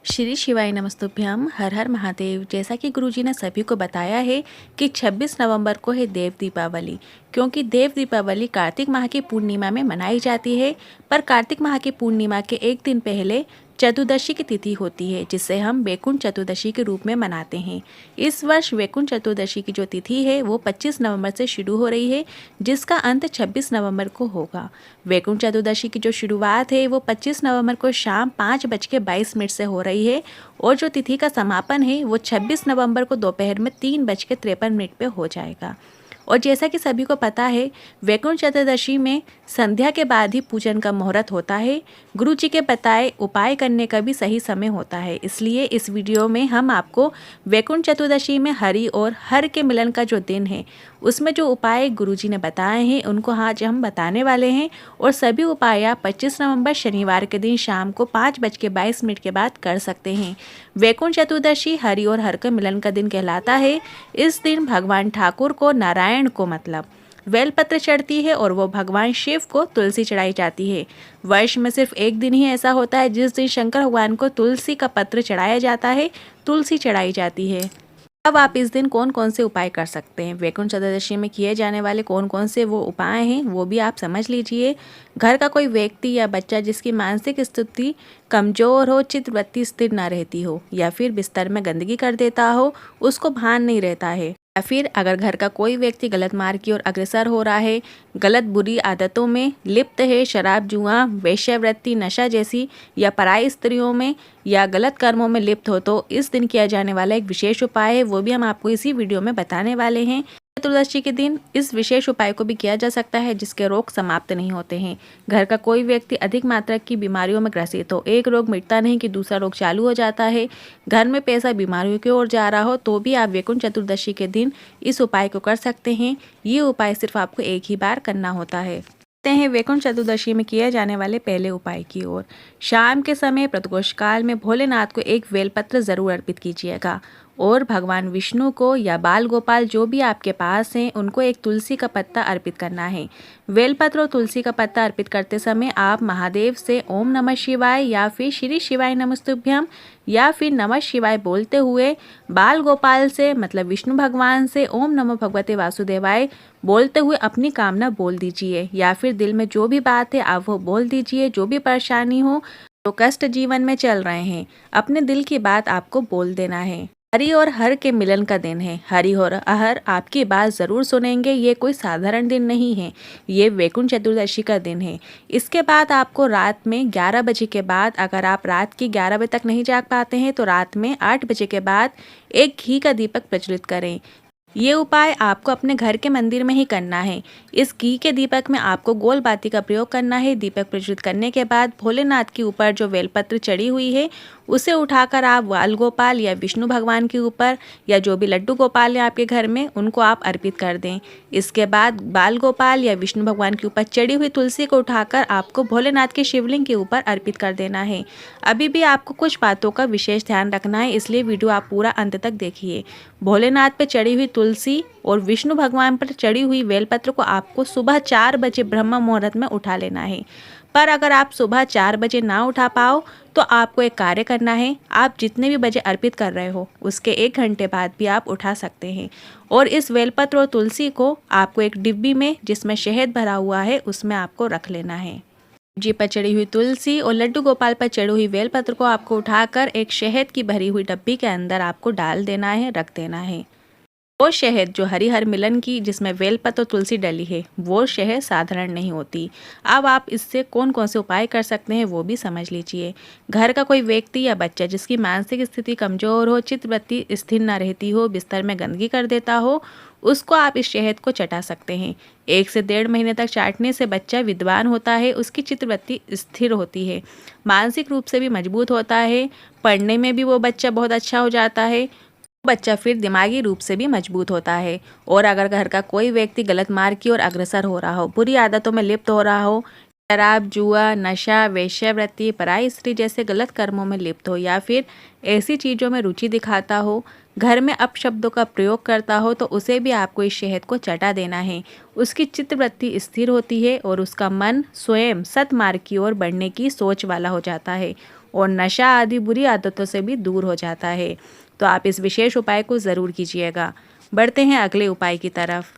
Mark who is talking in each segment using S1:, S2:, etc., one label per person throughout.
S1: श्री शिवाय नमस्तुभ्यम। हर हर महादेव। जैसा कि गुरुजी ने सभी को बताया है कि 26 नवंबर को है देव दीपावली, क्योंकि देव दीपावली कार्तिक माह की पूर्णिमा में मनाई जाती है। पर कार्तिक माह की पूर्णिमा के एक दिन पहले चतुर्दशी की तिथि होती है, जिसे हम वैकुंठ चतुर्दशी के रूप में मनाते हैं। इस वर्ष वैकुंठ चतुर्दशी की जो तिथि है वो 25 नवंबर से शुरू हो रही है, जिसका अंत 26 नवंबर को होगा। वैकुंठ चतुर्दशी की जो शुरुआत है वो 25 नवंबर को शाम 5:22 से हो रही है, और जो तिथि का समापन है वो 26 नवंबर को दोपहर में 3:53 पे हो जाएगा। और जैसा कि सभी को पता है, वैकुंठ चतुर्दशी में संध्या के बाद ही पूजन का मुहूर्त होता है। गुरु जी के बताए उपाय करने का भी सही समय होता है। इसलिए इस वीडियो में हम आपको वैकुंठ चतुर्दशी में हरि और हर के मिलन का जो दिन है उसमें जो उपाय गुरु जी ने बताए हैं उनको आज हम बताने वाले हैं। और सभी उपाय आप 25 नवंबर शनिवार के दिन शाम को 5:22 के बाद कर सकते हैं। वैकुंठ चतुर्दशी हरि और हर के मिलन का दिन कहलाता है। इस दिन भगवान ठाकुर को नारायण को मतलब बेलपत्र चढ़ती है और वो भगवान शिव को तुलसी चढ़ाई जाती है। वर्ष में सिर्फ एक दिन ही ऐसा होता है जिस दिन शंकर भगवान को तुलसी का पत्र चढ़ाया जाता है, तुलसी चढ़ाई जाती है। अब आप इस दिन कौन कौन से उपाय कर सकते हैं, वैकुंठ चतुर्दशी में किए जाने वाले कौन कौन से वो उपाय हैं वो भी आप समझ लीजिए। घर का कोई व्यक्ति या बच्चा जिसकी मानसिक स्थिति कमजोर हो, चित्तवृत्ति स्थिर न रहती हो, या फिर बिस्तर में गंदगी कर देता हो, उसको भान नहीं रहता है, या फिर अगर घर का कोई व्यक्ति गलत मार्ग की ओर अग्रसर हो रहा है, गलत बुरी आदतों में लिप्त है, शराब जुआ वेश्यावृत्ति नशा जैसी या पराई स्त्रियों में या गलत कर्मों में लिप्त हो, तो इस दिन किया जाने वाला एक विशेष उपाय है, वो भी हम आपको इसी वीडियो में बताने वाले हैं। चतुर्दशी के दिन इस विशेष उपाय को भी किया जा सकता है जिसके रोग समाप्त नहीं होते हैं। घर का कोई व्यक्ति अधिक मात्रा की बीमारियों में ग्रसित हो, एक रोग मिटता नहीं कि दूसरा रोग चालू हो जाता है, घर में पैसा बीमारियों की ओर जा रहा हो, तो भी आप वैकुंठ चतुर्दशी के दिन इस उपाय को कर सकते हैं। ये उपाय सिर्फ आपको एक ही बार करना होता है। हैं वैकुंठ चतुर्दशी में किए जाने वाले पहले उपाय की ओर। शाम के समय प्रदोष काल में भोलेनाथ को एक बेलपत्र जरूर अर्पित कीजिएगा, और भगवान विष्णु को या बाल गोपाल जो भी आपके पास हैं उनको एक तुलसी का पत्ता अर्पित करना है। बेलपत्र और तुलसी का पत्ता अर्पित करते समय आप महादेव से ओम नमः शिवाय या फिर श्री शिवाय नमस्तुभ्यम या फिर नमः शिवाय बोलते हुए, बाल गोपाल से मतलब विष्णु भगवान से ओम नमो भगवते वासुदेवाय बोलते हुए अपनी कामना बोल दीजिए, या फिर दिल में जो भी बात है आप वो बोल दीजिए। जो भी परेशानी हो, जो कष्ट जीवन में चल रहे हैं, अपने दिल की बात आपको बोल देना है। हरि और हर के मिलन का दिन है। हरि और हर आपकी बात ज़रूर सुनेंगे। ये कोई साधारण दिन नहीं है, ये वैकुंठ चतुर्दशी का दिन है। इसके बाद आपको रात में 11 बजे के बाद, अगर आप रात की 11 बजे तक नहीं जाग पाते हैं तो रात में 8 बजे के बाद एक घी का दीपक प्रज्वलित करें। ये उपाय आपको अपने घर के मंदिर में ही करना है। इस घी के दीपक में आपको गोल बाती का प्रयोग करना है। दीपक प्रज्वलित करने के बाद भोलेनाथ के ऊपर जो बेलपत्र चढ़ी हुई है उसे उठाकर आप बाल गोपाल या विष्णु भगवान के ऊपर या जो भी लड्डू गोपाल है आपके घर में उनको आप अर्पित कर दें। इसके बाद बाल गोपाल या विष्णु भगवान के ऊपर चढ़ी हुई तुलसी को उठाकर आपको भोलेनाथ के शिवलिंग के ऊपर अर्पित कर देना है। अभी भी आपको कुछ बातों का विशेष ध्यान रखना है, इसलिए वीडियो आप पूरा अंत तक देखिए। भोलेनाथ पर चढ़ी हुई तुलसी और विष्णु भगवान पर चढ़ी हुई बेलपत्र को आपको सुबह 4 बजे ब्रह्म मुहूर्त में उठा लेना है। पर अगर आप सुबह 4 बजे ना उठा पाओ तो आपको एक कार्य करना है। आप जितने भी बजे अर्पित कर रहे हो उसके 1 घंटे बाद भी आप उठा सकते हैं, और इस बेलपत्र और तुलसी को आपको एक डिब्बी में जिसमें शहद भरा हुआ है उसमें आपको रख लेना है। जी पर चढ़ी हुई तुलसी और लड्डू गोपाल पर चढ़ी हुई बेलपत्र को आपको उठाकर एक शहद की भरी हुई डब्बी के अंदर आपको डाल देना है, रख देना है। वो शहद जो हरिहर मिलन की जिसमें बेलपत्र और तुलसी डली है वो शहद साधारण नहीं होती। अब आप इससे कौन कौन से उपाय कर सकते हैं वो भी समझ लीजिए। घर का कोई व्यक्ति या बच्चा जिसकी मानसिक स्थिति कमजोर हो, चित्तवृत्ति स्थिर न रहती हो, बिस्तर में गंदगी कर देता हो, उसको आप इस शहद को चटा सकते हैं। 1 से 1.5 महीने तक चाटने से बच्चा विद्वान होता है, उसकी चित्तवृत्ति स्थिर होती है, मानसिक रूप से भी मजबूत होता है, पढ़ने में भी वो बच्चा बहुत अच्छा हो जाता है, बच्चा फिर दिमागी रूप से भी मजबूत होता है। और अगर घर का कोई व्यक्ति गलत मार्ग की ओर अग्रसर हो रहा हो, बुरी आदतों में लिप्त हो रहा हो, शराब जुआ नशा वेश्यावृत्ति पराई स्त्री जैसे गलत कर्मों में लिप्त हो, या फिर ऐसी चीज़ों में रुचि दिखाता हो, घर में अपशब्दों का प्रयोग करता हो, तो उसे भी आपको इस शहद को चटा देना है। उसकी चित्तवृत्ति स्थिर होती है और उसका मन स्वयं सतमार्ग की ओर बढ़ने की सोच वाला हो जाता है। और नशा आदि बुरी आदतों से भी दूर हो जाता है। तो आप इस विशेष उपाय को ज़रूर कीजिएगा। बढ़ते हैं अगले उपाय की तरफ।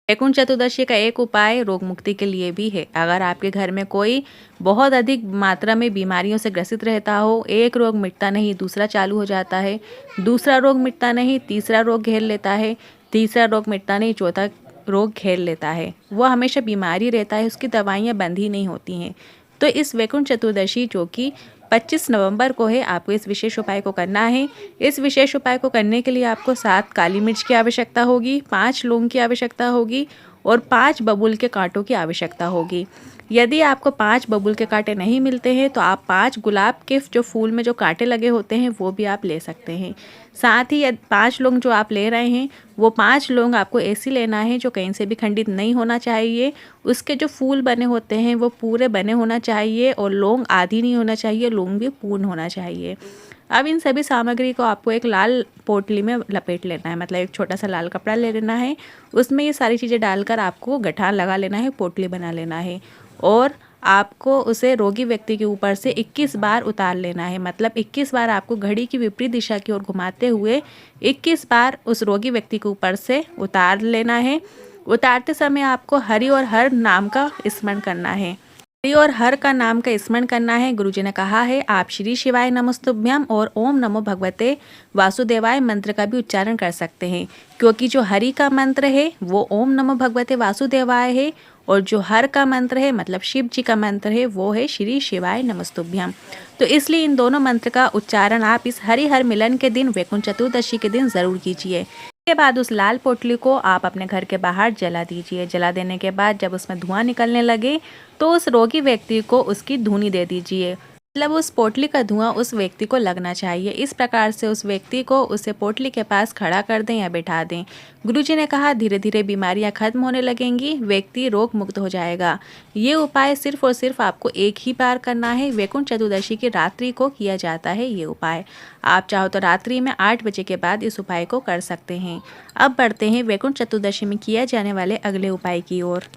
S1: वैकुंठ चतुर्दशी का एक उपाय रोग मुक्ति के लिए भी है। अगर आपके घर में कोई बहुत अधिक मात्रा में बीमारियों से ग्रसित रहता हो, एक रोग मिटता नहीं दूसरा चालू हो जाता है, दूसरा रोग मिटता नहीं तीसरा रोग घेर लेता है, तीसरा रोग मिटता नहीं चौथा रोग घेर लेता है, वो हमेशा बीमारी रहता है, उसकी दवाइयाँ बंद ही नहीं होती हैं, तो इस वैकुंठ चतुर्दशी जो कि 25 नवंबर को है, आपको इस विशेष उपाय को करना है। इस विशेष उपाय को करने के लिए आपको 7 काली मिर्च की आवश्यकता होगी, 5 लौंग की आवश्यकता होगी और 5 बबूल के कांटों की आवश्यकता होगी। यदि आपको 5 बबूल के कांटे नहीं मिलते हैं तो आप 5 गुलाब के जो फूल में जो कांटे लगे होते हैं वो भी आप ले सकते हैं। साथ ही 5 लौंग जो आप ले रहे हैं वो 5 लौंग आपको ऐसी लेना है जो कहीं से भी खंडित नहीं होना चाहिए, उसके जो फूल बने होते हैं वो पूरे बने होना चाहिए और लौंग आधी नहीं होना चाहिए, लौंग भी पूर्ण होना चाहिए। अब इन सभी सामग्री को आपको एक लाल पोटली में लपेट लेना है, मतलब एक छोटा सा लाल कपड़ा ले लेना है, उसमें ये सारी चीज़ें डालकर आपको गठान लगा लेना है, पोटली बना लेना है और आपको उसे रोगी व्यक्ति के ऊपर से 21 बार उतार लेना है। मतलब 21 बार आपको घड़ी की विपरीत दिशा की ओर घुमाते हुए 21 बार उस रोगी व्यक्ति के ऊपर से उतार लेना है। उतारते समय आपको हरि और हर नाम का स्मरण करना है। हरि और हर का नाम का स्मरण करना है। गुरुजी ने कहा है आप श्री शिवाय नमस्तुभ्यम और ओम नमो भगवते वासुदेवाय मंत्र का भी उच्चारण कर सकते हैं, क्योंकि जो हरि का मंत्र है वो ओम नमो भगवते वासुदेवाय है और जो हर का मंत्र है मतलब शिव जी का मंत्र है वो है श्री शिवाय नमस्तुभ्यम। तो इसलिए इन दोनों मंत्र का उच्चारण आप इस हरि हर मिलन के दिन वैकुंठ चतुर्दशी के दिन ज़रूर कीजिए। के बाद उस लाल पोटली को आप अपने घर के बाहर जला दीजिए। जला देने के बाद जब उसमें धुआं निकलने लगे तो उस रोगी व्यक्ति को उसकी धूनी दे दीजिए, मतलब उस पोटली का धुआं उस व्यक्ति को लगना चाहिए। इस प्रकार से उस व्यक्ति को उसे पोटली के पास खड़ा कर दें या बैठा दें। गुरुजी ने कहा धीरे धीरे बीमारियां खत्म होने लगेंगी, व्यक्ति रोग मुक्त हो जाएगा। ये उपाय सिर्फ और सिर्फ आपको एक ही बार करना है। वैकुंठ चतुर्दशी की रात्रि को किया जाता है ये उपाय। आप चाहो तो रात्रि में 8 बजे के बाद इस उपाय को कर सकते हैं। अब बढ़ते हैं वैकुंठ चतुर्दशी में किया जाने वाले अगले उपाय की ओर।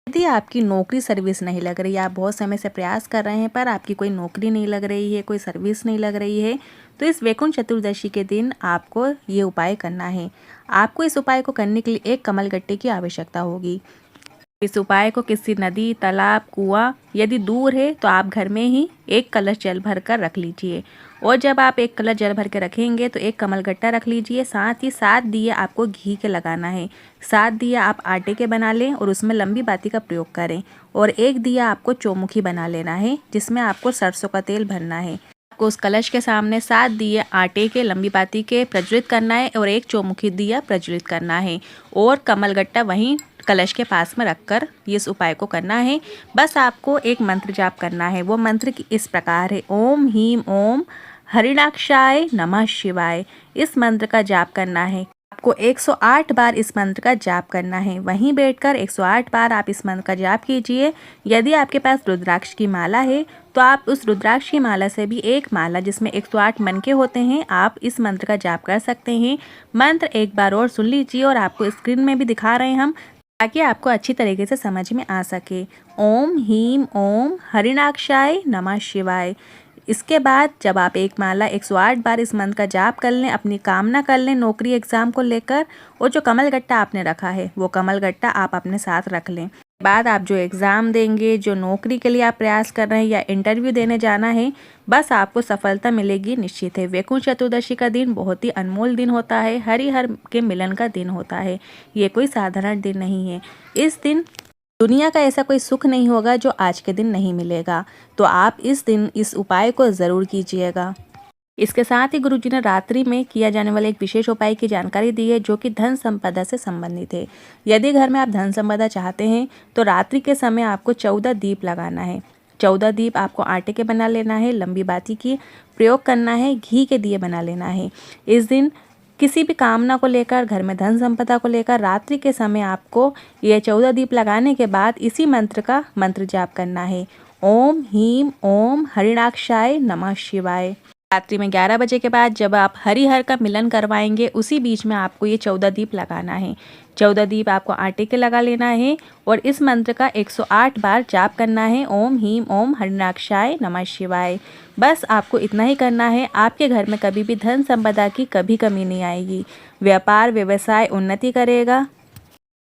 S1: यदि आपकी नौकरी सर्विस नहीं लग रही, आप बहुत समय से प्रयास कर रहे हैं पर आपकी कोई नौकरी नहीं लग रही है, कोई सर्विस नहीं लग रही है, तो इस वैकुंठ चतुर्दशी के दिन आपको ये उपाय करना है। आपको इस उपाय को करने के लिए एक कमलगट्टे की आवश्यकता होगी। इस उपाय को किसी नदी, तालाब, कुआं यदि दूर है तो आप घर में ही एक कलश जल भर कर रख लीजिए और जब आप एक कलश जल भर के रखेंगे तो एक कमलगट्टा रख लीजिए। साथ ही 7 दिए आपको घी के लगाना है। 7 दिए आप आटे के बना लें और उसमें लंबी बाती का प्रयोग करें और एक दिया आपको चौमुखी बना लेना है जिसमें आपको सरसों का तेल भरना है। आपको उस कलश के सामने 7 दिए आटे के लंबी बाती के प्रज्वलित करना है और एक चौमुखी दिया प्रज्वलित करना है और कमलगट्टा वहीं कलश के पास में रखकर इस उपाय को करना है। बस आपको एक मंत्र जाप करना है। वो मंत्र इस प्रकार है, ओम हीम ओम हरिणाक्षाय नमः शिवाय। इस मंत्र का जाप करना है। आपको 108 बार इस मंत्र का जाप करना है। वहीं बैठकर 108 बार आप इस मंत्र का जाप कीजिए। यदि आपके पास रुद्राक्ष की माला है तो आप उस रुद्राक्ष की माला से भी एक माला जिसमें 108 मनके होते हैं आप इस मंत्र का जाप कर सकते हैं। मंत्र एक बार और सुन लीजिए और आपको स्क्रीन में भी दिखा रहे हैं हम, ताकि आपको अच्छी तरीके से समझ में आ सके। ओम हीम ओम हरिणाक्षाय नमः शिवाय। इसके बाद जब आप एक माला 108 बार इस मंत्र का जाप कर लें, अपनी कामना कर लें नौकरी एग्जाम को लेकर, और जो कमलगट्टा आपने रखा है वो कमलगट्टा आप अपने साथ रख लें। बाद आप जो एग्ज़ाम देंगे, जो नौकरी के लिए आप प्रयास कर रहे हैं या इंटरव्यू देने जाना है, बस आपको सफलता मिलेगी निश्चित है। वैकुंठ चतुर्दशी का दिन बहुत ही अनमोल दिन होता है, हरिहर के मिलन का दिन होता है। ये कोई साधारण दिन नहीं है। इस दिन दुनिया का ऐसा कोई सुख नहीं होगा जो आज के दिन नहीं मिलेगा। तो आप इस दिन इस उपाय को ज़रूर कीजिएगा। इसके साथ ही गुरुजी ने रात्रि में किया जाने वाले एक विशेष उपाय की जानकारी दी है जो कि धन संपदा से संबंधित है। यदि घर में आप धन संपदा चाहते हैं तो रात्रि के समय आपको 14 दीप लगाना है। 14 दीप आपको आटे के बना लेना है, लंबी बाती की प्रयोग करना है, घी के दिए बना लेना है। इस दिन किसी भी कामना को लेकर, घर में धन संपदा को लेकर रात्रि के समय आपको ये 14 दीप लगाने के बाद इसी मंत्र का मंत्र जाप करना है, ओम हीम ओम हरिणाक्षाय नमः शिवाय। रात्रि में 11 बजे के बाद जब आप हरिहर का मिलन करवाएंगे, उसी बीच में आपको ये 14 दीप लगाना है। 14 दीप आपको आटे के लगा लेना है और इस मंत्र का 108 बार जाप करना है। ओम ह्रीम ओम हरिणाक्षाय नमः शिवाय। बस आपको इतना ही करना है। आपके घर में कभी भी धन संपदा की कभी कमी नहीं आएगी। व्यापार व्यवसाय उन्नति करेगा।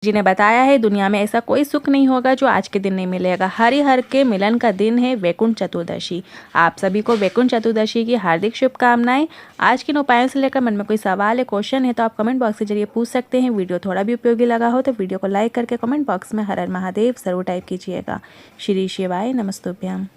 S1: जी ने बताया है दुनिया में ऐसा कोई सुख नहीं होगा जो आज के दिन नहीं मिलेगा। हरिहर के मिलन का दिन है वैकुंठ चतुर्दशी। आप सभी को वैकुंठ चतुर्दशी की हार्दिक शुभकामनाएं। आज के इन उपायों से लेकर मन में कोई सवाल है, क्वेश्चन है तो आप कमेंट बॉक्स के जरिए पूछ सकते हैं। वीडियो थोड़ा भी उपयोगी लगा हो तो वीडियो को लाइक करके कमेंट बॉक्स में हर हर महादेव जरूर टाइप कीजिएगा। श्री शिवाय नमस्तुभ्यम।